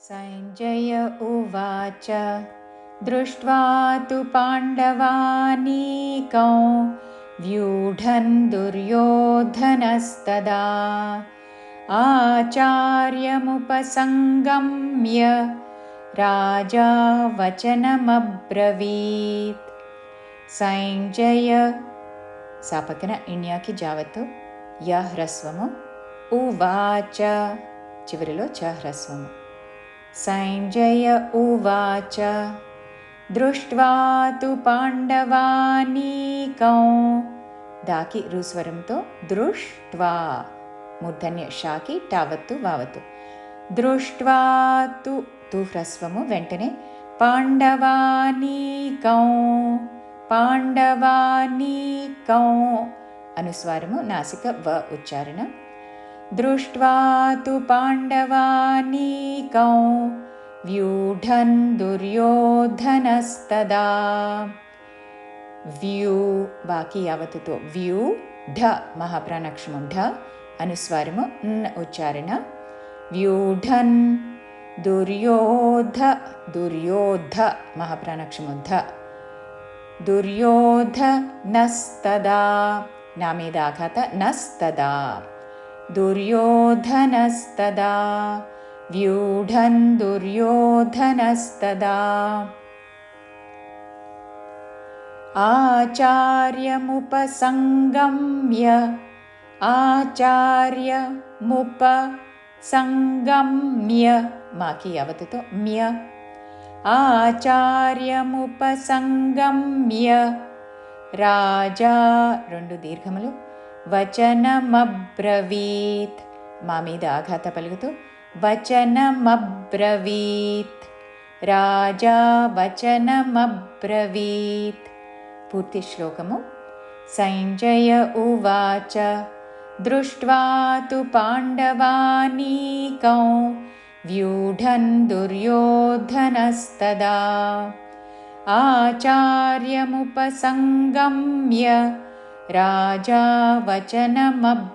सञ्जय उवाच दृष्ट्वा तु पाण्डवानीकौ व्यूढन् दुर्योधनस्तदा आचार्यमुपसङ्गम्य राजा वचनमब्रवीत् सञ्जय सापकन इण्याकि जावतु य ह्रस्वमु उवाच चिवरिलो च ह्रस्वमु सञ्जय उवाच दृष्ट्वा तु पाण्डवानीकौ दाकि रुस्वरंतो दृष्ट्वा मूर्धन्य शाकि टावत्तु वावतु दृष्ट्वा तु ह्रस्वमु वेंटने पाण्डवानीकौ पाण्डवानीकौ अनुस्वारमु नासिक व उच्चारण दृष्ट्वा तु पाण्डवानीकौ व्यूढन् दुर्योधनस्तदा व्यू बाकी यावत् तो व्यू ढ महाप्राणाक्षरं ढ अनुस्वारमु न उच्चारण व्यूढन् दुर्योध महाप्राणाक्षरं ध दुर्योधनस्तदा नामेदाघात नस्तदा दुर्योधनस्तदा व्यूढन् दुर्योधनस्तदा आचार्यमुपसङ्गम्य माकी यावत् तो म्य आचार्यमुपसङ्गम्य राजा रेंडु दीर्घमुलु वचनमब्रवीत् मामीद आघात पलुगुतु वचनमब्रवीत् राजा वचनमब्रवीत् पूर्ति श्लोकमु सञ्जय उवाच दृष्ट्वा तु पाण्डवानीकौ व्यूढन् दुर्योधनस्तदा आचार्यमुपसङ्गम्य राजा वचनमब्रवीत्